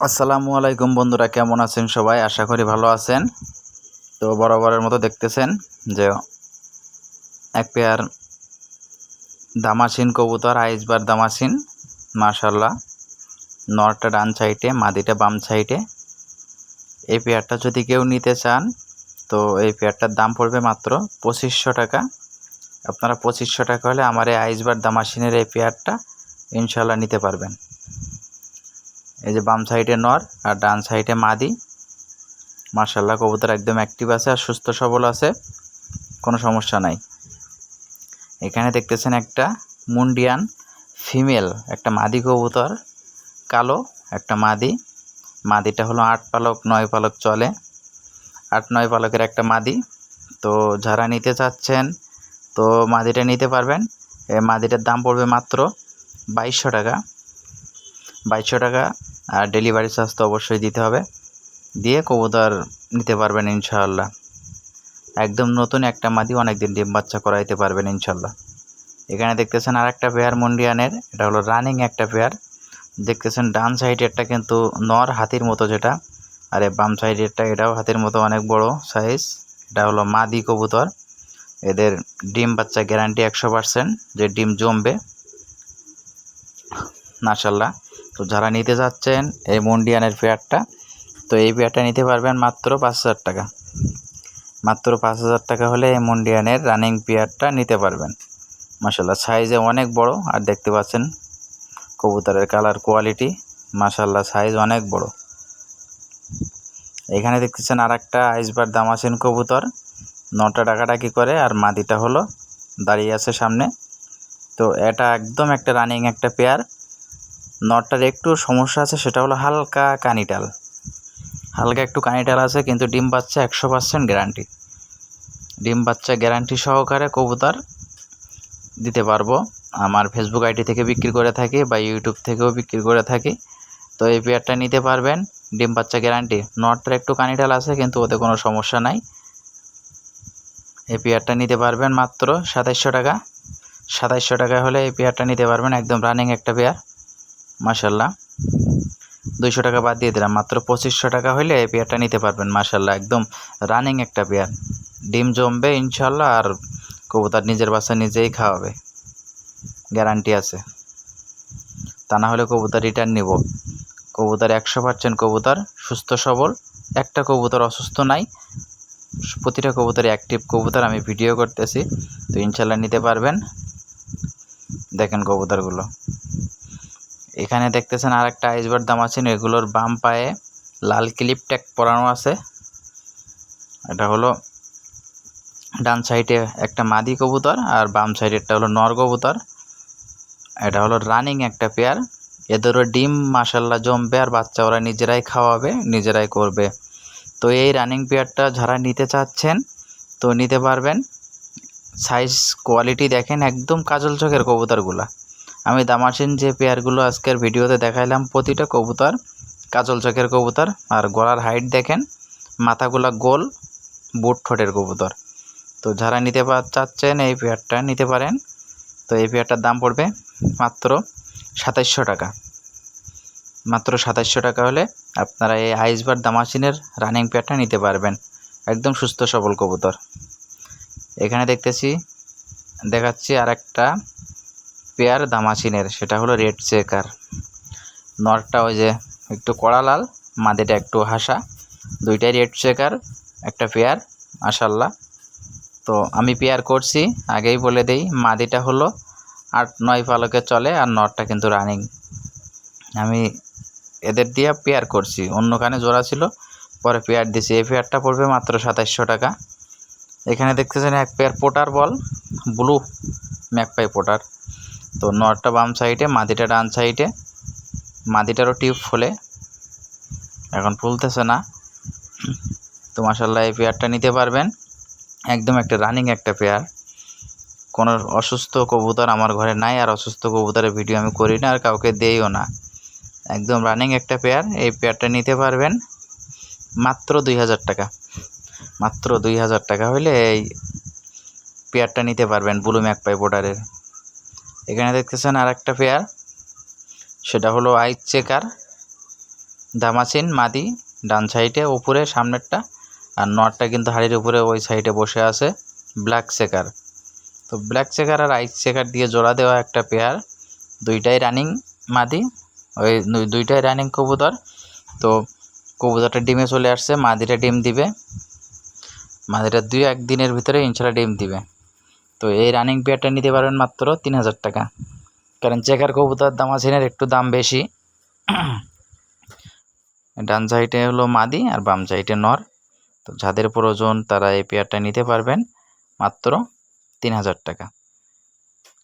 আসসালামু আলাইকুম বন্ধুরা, কেমন আছেন সবাই? আশা করি ভালো আছেন। তো বরাবরের মতো দেখতেছেন যে এক পেয়ার দামাসিন কবুতর, আইসবার দামাসিন, মাশাল্লাহ। নরটা ডান সাইডে, মাদিটা বাম সাইডে। এই পেয়ারটা যদি কেউ নিতে চান তো এই পেয়ারটার দাম পড়বে মাত্র 2500 টাকা। আপনারা 2500 টাকা হলে আমার এই আইসবার দামাসিনের এই পেয়ারটা ইনশাল্লাহ নিতে পারবেন। এই যে বাম সাইডে নর আর ডান সাইডে মাদি। মাশাল্লাহ, কবুতর একদম অ্যাক্টিভ আছে আর সুস্থ সবল আছে, কোনো সমস্যা নাই। এখানে দেখতেছেন একটা মুন্ডিয়ান ফিমেল, একটা মাদি কবুতর, কালো একটা মাদি। মাদিটা হলো 8 পালক 9 পালক চলে, 8-9 পালকের একটা মাদি। তো যারা নিতে চাচ্ছেন তো মাদিটা নিতে পারবেন। এই মাদিটার দাম পড়বে মাত্র 2200 টাকা। 2200 টাকা, আর ডেলিভারি চার্জ তো অবশ্যই দিতে হবে। দিয়ে কবুতর নিতে পারবেন ইনশাআল্লাহ। একদম নতুন একটা মাদি, অনেকদিন ডিম বাচ্চা করাইতে পারবেন ইনশাল্লাহ। এখানে দেখতেছেন আর একটা পেয়ার মুন্ডিয়ানের, এটা হলো রানিং একটা পেয়ার। দেখতেছেন ডান সাইডেরটা কিন্তু নর, হাতির মতো যেটা, আর বাম সাইডেরটা এটাও হাতির মতো অনেক বড় সাইজ। এটা হলো মাদি কবুতর। এদের ডিম বাচ্চা গ্যারান্টি 100% যে ডিম জমবে মাশাল্লাহ। তো যারা নিতে যাচ্ছেন এই মুন্ডিয়ানের পেয়ারটা, তো এই পেয়ারটা নিতে পারবেন মাত্র 5000 টাকা। মাত্র 5000 টাকা হলে এই মুন্ডিয়ানের রানিং পেয়ারটা নিতে পারবেন। মাশাল্লাহ, সাইজে অনেক বড়, আর দেখতে পাচ্ছেন কবুতরের কালার কোয়ালিটি, মাশাল্লাহ সাইজ অনেক বড়। এখানে দেখতেছেন আর একটা আইসবার দামাসিন কবুতর, নটা ডাকাডাকি করে আর মাদিটা হলো দাঁড়িয়ে আছে সামনে। তো এটা একদম একটা রানিং একটা পেয়ার। নটটার একটু সমস্যা আছে, সেটা হলো হালকা কানিটাল, হালকা একটু কানিটাল আছে, কিন্তু ডিম বাচ্চা 100% গ্যারান্টি। ডিম বাচ্চা গ্যারান্টি সহকারে কবুতর দিতে পারবো। আমার ফেসবুক আইডি থেকে বিক্রি করে থাকি বা ইউটিউব থেকেও বিক্রি করে থাকি। তো এই পেয়ারটা নিতে পারবেন, ডিম বাচ্চা গ্যারান্টি। নটটার একটু কানিটাল আছে, কিন্তু ওতে কোনো সমস্যা নাই। এই পেয়ারটা নিতে পারবেন মাত্র 2700 টাকা। 2700 টাকা হলে এই পেয়ারটা নিতে পারবেন, একদম রানিং একটা পেয়ার মাশাল্লাহ। 200 টাকা বাদ দিয়ে দিলাম, মাত্র 2500 টাকা হলে এই পেয়ারটা নিতে পারবেন মাশাল্লাহ। একদম রানিং একটা পেয়ার, ডিম জমবে ইনশাল্লাহ, আর কবুতর নিজের বাচ্চা নিজেই খাওয়াবে, গ্যারান্টি আছে। তা না হলে কবুতর রিটার্ন নিব। কবুতর 100% কবুতর সুস্থ সবল, একটা কবুতর অসুস্থ নাই। প্রতিটা কবুতর অ্যাক্টিভ কবুতর, আমি ভিডিও করতেছি। তো ইনশাল্লাহ নিতে পারবেন। দেখেন কবুতরগুলো। এখানে দেখতেছেন আর একটা আইসবার দামাসিন, এগুলোর বাম পায়ে লাল ক্লিপ ট্যাগ পরানো আছে। এটা হলো ডান সাইডে একটা মাদি কবুতর আর বাম সাইডেরটা হলো নর কবুতর। এটা হলো রানিং একটা পেয়ার। এদেরও ডিম মাশাল্লাহ জমবে, আর বাচ্চা ওরা নিজেরাই খাওয়াবে, নিজেরাই করবে। তো এই রানিং পেয়ারটা যারা নিতে চাচ্ছেন তো নিতে পারবেন। সাইজ কোয়ালিটি দেখেন, একদম কাজল চোখের কবুতরগুলো। আমি দামাসিন যে পেয়ারগুলো আজকের ভিডিওতে দেখাইলাম, প্রতিটা কবুতর কাজল চোখের কবুতর। আর গলার হাইট দেখেন, মাথাগুলা গোল, বুট ঠোঁটের কবুতর। তো যারা নিতে চাচ্ছেন এই পেয়ারটা নিতে পারেন। তো এই পেয়ারটার দাম পড়বে মাত্র 2700 টাকা। মাত্র 2700 টাকা হলে আপনারা এই আইসবার দামাসিনের রানিং পেয়ারটা নিতে পারবেন, একদম সুস্থ সবল কবুতর। এখানে দেখাচ্ছি আর একটা পেয়ার দামাসিনের, সেটা হলো রেড চেকার। নরটা ওই যে একটু কড়া লাল, মাদিটা একটু হাসা, দুইটাই রেড চেকার একটা পেয়ার মাশাল্লাহ। তো আমি পেয়ার করছি, আগেই বলে দেই, মাদিটা হলো 8-9 পালকে চলে, আর নরটা কিন্তু রানিং। আমি এদের দিয়ে পেয়ার করছি, অন্য কানে জোড়া ছিল, পরে পেয়ার দিছি। এই পেয়ারটা পড়বে মাত্র 2700 টাকা। এখানে দেখতেছেন এক পেয়ার পোটার বল, ব্লু ম্যাকপাই পোটার। তো নরটা বাম সাইডে, মাদিটা ডান সাইডে। মাদিটারও টিউব ফোলে, এখন ফুলতেছে না। তো মাশাল্লাহ এই পেয়ারটা নিতে পারবেন, একদম একটা রানিং একটা পেয়ার। কোনো অসুস্থ কবুতর আমার ঘরে নাই, আর অসুস্থ কবুতরের ভিডিও আমি করি না, আর কাউকে দেইও না। একদম রানিং একটা পেয়ার। এই পেয়ারটা নিতে পারবেন মাত্র 2000 টাকা। মাত্র 2000 টাকা হলে এই পেয়ারটা নিতে পারবেন ব্লু ম্যাকপাই পোটারের। এখানে দেখতেছেন আর একটা পেয়ার, সেটা হলো আইস চেকার। দামাসিন মাদি ডান সাইডে উপরে সামনেরটা, আর নটটা কিন্তু হাড়ির উপরে ওই সাইডে বসে আছে ব্ল্যাক চেকার। তো ব্ল্যাক চেকার আর আইস চেকার দিয়ে জোড়া দেওয়া একটা পেয়ার, দুইটাই রানিং মাদি, ওই দুইটাই রানিং কবুতর। তো কবুতরটা ডিমে চলে আসছে, মাদিটা ডিম দিবে, মাদিটা 2-1 দিনের ভিতরে ইনশাল্লাহ ডিম দিবে। তো এই রানিং পেয়ারটা নিতে পারবেন মাত্র 3000 টাকা, কারণ চেকার কবুতর দামাসিনের একটু দাম বেশি। ডান সাইডে হলো মাদি আর বাম সাইডে নর। তো যাদের প্রয়োজন তারা এই পেয়ারটা নিতে পারবেন মাত্র 3000 টাকা।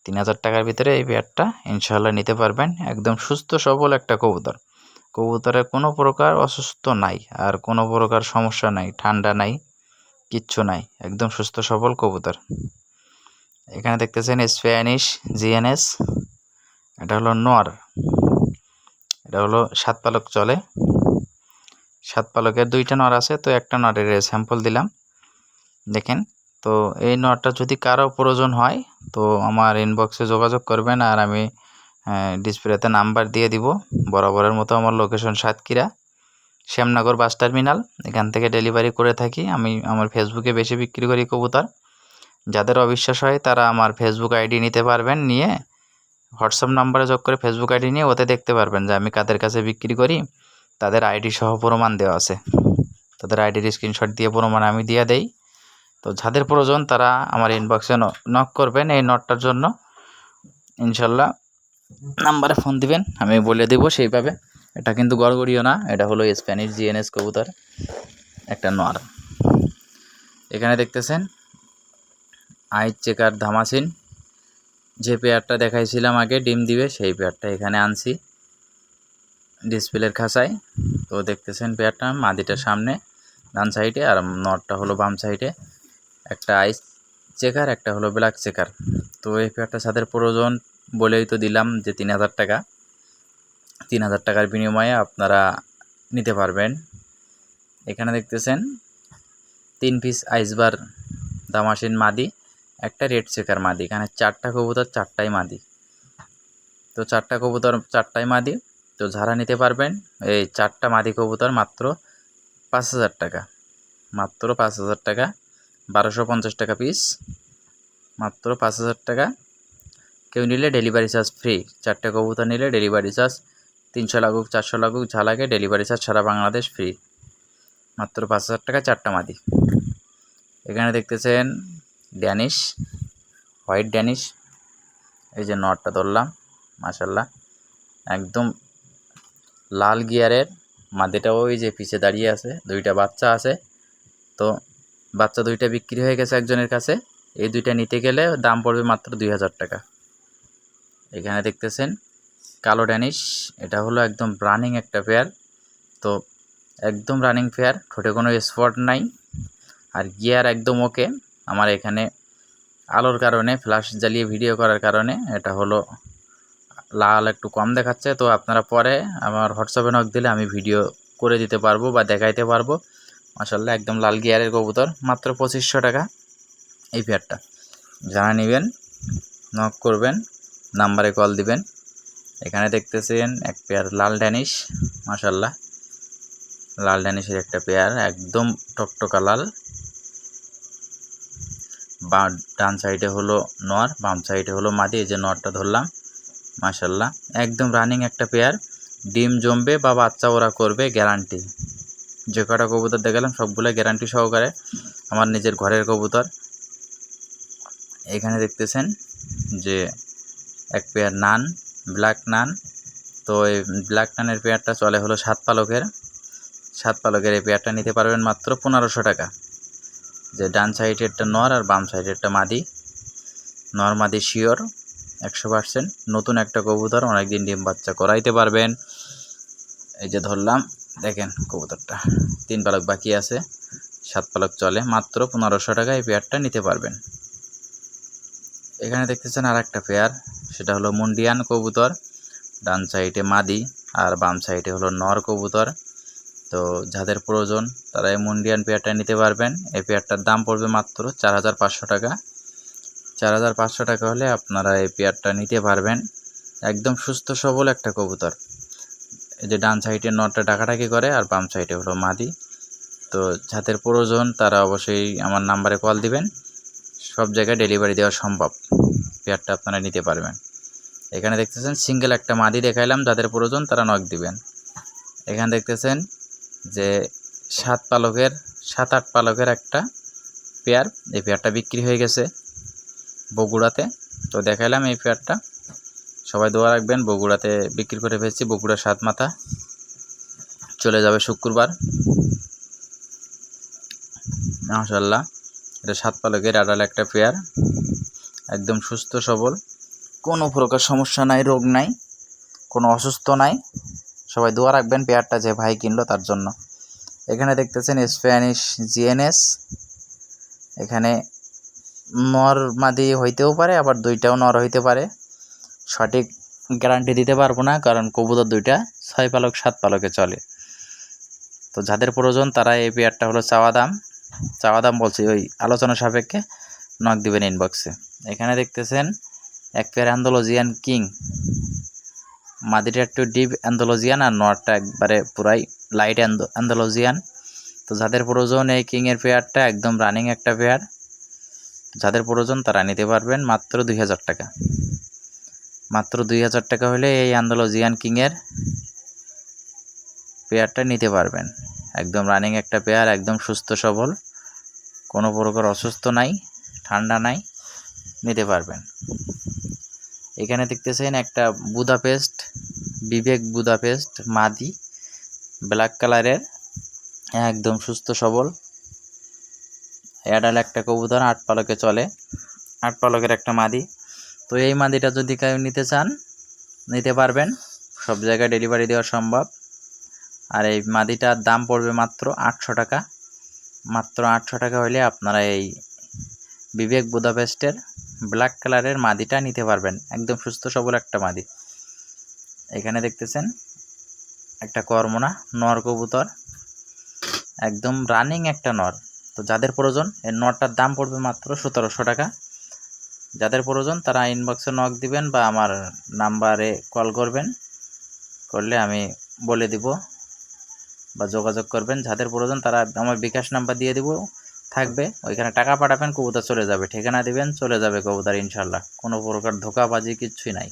3000 টাকার ভিতরে এই পেয়ারটা ইনশাল্লাহ নিতে পারবেন। একদম সুস্থ সবল একটা কবুতর, কবুতরের কোনো প্রকার অসুস্থ নাই, আর কোনো প্রকার সমস্যা নাই, ঠান্ডা নাই, কিচ্ছু নাই, একদম সুস্থ সবল কবুতর। এখানে দেখতেছেন স্প্যানিশ জিএনএস, এটা হলো নর, এটা হলো 7 পালক চলে। 7 পালকের 2টা নর আছে, তো একটা নরের স্যাম্পল দিলাম দেখেন। তো এই নরটা যদি কারো প্রয়োজন হয় তো আমার ইনবক্সে যোগাযোগ করবেন, আর আমি ডিসপ্লেতে নাম্বার দিয়ে দিব। বরাবরের মতো আমার location Satkhira Shyamnagar bus terminal, এখান থেকে ডেলিভারি করে থাকি। আমি আমার ফেসবুকে বেশি বিক্রি করি কবুতর। যাদের অবিশ্বাস হয় তারা আমার ফেসবুক আইডি নিতে পারবেন, নিয়ে হোয়াটসঅ্যাপ নাম্বারে যোগ করে ফেসবুক আইডি নিয়ে ওতে দেখতে পারবেন যে আমি কাদের কাছে বিক্রি করি। তাদের আইডি সহ প্রমাণ দেওয়া আছে, তাদের আইডির স্ক্রিনশট দিয়ে প্রমাণ আমি দিয়ে দেই। তো যাদের প্রয়োজন তারা আমার ইনবক্সে নক করবেন এই নটটার জন্য, ইনশাল্লাহ নাম্বারে ফোন দিবেন, আমি বলে দেবো সেইভাবে। এটা কিন্তু গড়গড়িও না, এটা হলো স্প্যানিশ জিএনএস কবুতর, একটা নর। এখানে দেখতেছেন আইস চেকার ধামাসিন, যে পেয়ারটা দেখাইছিলাম আগে ডিম দিবে সেই পেয়ারটা এখানে আনছি ডিসপ্লের খাঁচায়। তো দেখতেছেন পেয়ারটা, মাদিটার সামনে ডান সাইডে আর নটটা হলো বাম সাইডে, একটা আইস চেকার, একটা হলো ব্ল্যাক চেকার। তো এই পেয়ারটা যাদের প্রয়োজন বলেই তো দিলাম যে 3000 টাকা, 3000 টাকার বিনিময়ে আপনারা নিতে পারবেন। এখানে দেখতেছেন 3 পিস আইসবার দামাসিন মাদি, একটা রেড চেকার মাদি। এখানে 4টা কবুতর, 4টাই মাদি। তো 4টা কবুতর 4টাই মাদি। তো যারা নিতে পারবেন এই 4টা মাদি কবুতর মাত্র 5000 টাকা, মাত্র 5000 টাকা, 1250 টাকা পিস, মাত্র 5000 টাকা। কেউ নিলে ডেলিভারি চার্জ ফ্রি, 4টে কবুতর নিলে ডেলিভারি চার্জ 300 লাগুক 400 লাগুক যা লাগে, ডেলিভারি চার্জ সারা বাংলাদেশ ফ্রি, মাত্র 5000 টাকা 4টা মাদি। এখানে দেখতেছেন ড্যানিশ, হোয়াইট ড্যানিশ, এই যে নটটা ধরলাম মাশাল্লাহ একদম লাল গিয়ারের, মাদিটা ওই যে পিছে দাঁড়িয়ে আছে, 2টা বাচ্চা আছে। তো বাচ্চা 2টা বিক্রি হয়ে গেছে একজনের কাছে, এই 2টা নিতে গেলে দাম পড়বে মাত্র 2000 টাকা। এখানে দেখতেছেন কালো ড্যানিশ, এটা হলো একদম রানিং একটা পেয়ার। তো একদম রানিং পেয়ার, ঠোঁটে কোনো স্পট নাই, আর গিয়ার একদম ওকে। আমার এখানে আলোর কারণে, ফ্ল্যাশ জ্বালিয়ে ভিডিও করার কারণে এটা হলো লাল একটু কম দেখাচ্ছে। তো আপনারা পরে আমার হোয়াটসঅ্যাপে নক দিলে আমি ভিডিও করে দিতে পারবো বা দেখাইতে পারবো। মাশাআল্লাহ একদম লাল গিয়ারের কবুতর, মাত্র 2500 টাকা এই পেয়ারটা। যারা নেবেন নক করবেন, নাম্বারে কল দিবেন। এখানে দেখতেছেন এক পেয়ার লাল ড্যানিশ, মাশাআল্লাহ লাল ড্যানিশের একটা পেয়ার, একদম টকটকা লাল। ডান সাইডে হলো নর, বাম সাইডে হলো মাদি। এই যে নরটা ধরলাম মাশাআল্লাহ একদম রানিং একটা পেয়ার, ডিম জমবে বা বাচ্চা ওরা করবে গ্যারান্টি। যে কটা কবুতর দেখালাম সবগুলো গ্যারান্টি সহকারে, আমার নিজের ঘরের কবুতর। এখানে দেখতেছেন যে এক পেয়ার নান, ব্ল্যাক নান। তো এই ব্ল্যাক নানের পেয়ারটা চলে হলো 7 পালকের, 7 পালকের এই পেয়ারটা নিতে পারবেন মাত্র 1500 টাকা। যে ডান সাইডেরটা নর আর বাম সাইডেরটা মাদি, নর মাদি শিওর 100%, নতুন একটা কবুতর, অনেকদিন ডিম বাচ্চা করাইতে পারবেন। এই যে ধরলাম দেখেন কবুতরটা, 3 পালক বাকি আছে, 7 পালক চলে, মাত্র 1500 টাকা এই পেয়ারটা নিতে পারবেন। এখানে দেখতেছেন আর একটা পেয়ার, সেটা হলো মুন্ডিয়ান কবুতর, ডান সাইডে মাদি আর বাম সাইডে হলো নর কবুতর। তো যাদের প্রয়োজন তারা এই মুন্ডিয়ান পেয়ারটা নিতে পারবেন। এই পেয়ারটার দাম পড়বে মাত্র 4500 টাকা। 4500 টাকা হলে আপনারা এই পেয়ারটা নিতে পারবেন। একদম সুস্থ সবল একটা কবুতর। এই যে ডান সাইডে নটটা ডাকাডাকি করে আর বাম সাইডে হলো মাদি। তো যাদের প্রয়োজন তারা অবশ্যই আমার নাম্বারে কল দিবেন, সব জায়গায় ডেলিভারি দেওয়া সম্ভব, পেয়ারটা আপনারা নিতে পারবেন। এখানে দেখতেছেন সিঙ্গেল একটা মাদি দেখাইলাম, যাদের প্রয়োজন তারা নক দিবেন। এখানে দেখতেছেন যে 7-8 পালকের একটা পেয়ার, এই পেয়ারটা বিক্রি হয়ে গেছে বগুড়াতে। তো দেখাইলাম এই পেয়ারটা, সবাই দোয়া রাখবেন। বগুড়াতে বিক্রি করে ফেলছি, বগুড়া 7 মাথা, চলে যাবে শুক্রবার। মাশাআল্লাহ, এটা 7 পালকের আড়াল একটা পেয়ার, একদম সুস্থ সবল, কোনো প্রকার সমস্যা নাই, রোগ নাই, কোনো অসুস্থ নাই। সবাই দোয়া রাখবেন পেয়ারটা যে ভাই কিনলো তার জন্য। এখানে দেখতেছেন স্প্যানিশ জিএনএস, এখানে নর মাদি হইতেও পারে, আবার দুইটাও নর হইতে পারে, সঠিক গ্যারান্টি দিতে পারবো না, কারণ কবুতর দুইটা 6 পালক 7 পালকে চলে। তো যাদের প্রয়োজন তারা এই পেয়ারটা হলো চাওয়া দাম বলছি, ওই আলোচনা সাপেক্ষে নক দিবেন ইনবক্সে। এখানে দেখতেছেন এক পেয়ার অ্যান্ডালুজিয়ান কিং, মাদিটা একটু ডিপ অ্যান্ডালুজিয়ান আর নরটা একবারে পুরাই লাইট অ্যান্ডালুজিয়ান। তো যাদের প্রয়োজন এই কিংয়ের পেয়ারটা একদম রানিং একটা পেয়ার, যাদের প্রয়োজন তারা নিতে পারবেন মাত্র 2000 টাকা। মাত্র 2000 টাকা হলে এই অ্যান্ডালুজিয়ান কিংয়ের পেয়ারটা নিতে পারবেন। একদম রানিং একটা পেয়ার, একদম সুস্থ সবল, কোনো প্রকার অসুস্থ নাই, ঠান্ডা নাই, নিতে পারবেন। এখানে দেখতেছেন একটা বুদাপেস্ট, বিবেক বুদাপেস্ট মাদি, ব্ল্যাক কালারের, একদম সুস্থ সবল, অ্যাডাল একটা কবুতর, 8 পালকে চলে, 8 পালকের একটা মাদি। তো এই মাদিটা যদি কেউ নিতে চান নিতে পারবেন, সব জায়গায় ডেলিভারি দেওয়া সম্ভব। আর এই মাদিটার দাম পড়বে মাত্র 800 টাকা। মাত্র 800 টাকা হলে আপনারা এই বিবেক বুদাপেস্টের ব্ল্যাক কালারের মাদিটা নিতে পারবেন, একদম সুস্থ সবল একটা মাদি। এখানে দেখতেছেন একটা কর্মনা নর কবুতর, একদম রানিং একটা নর। তো যাদের প্রয়োজন এই নরটার দাম পড়বে মাত্র 1700 টাকা। যাদের প্রয়োজন তারা ইনবক্সে নক দিবেন বা আমার নাম্বারে কল করবেন, করলে আমি বলে দিব বা যোগাযোগ করবেন। যাদের প্রয়োজন তারা আমার বিকাশ নাম্বার দিয়ে দিব, থাকবে ওইখানে টাকা পাঠাবেন, কবুতর চলে যাবে, ঠিকানা দিবেন, চলে যাবে কবুতর ইনশাল্লাহ, কোনো প্রকার ধোঁকাবাজি কিচ্ছুই নাই।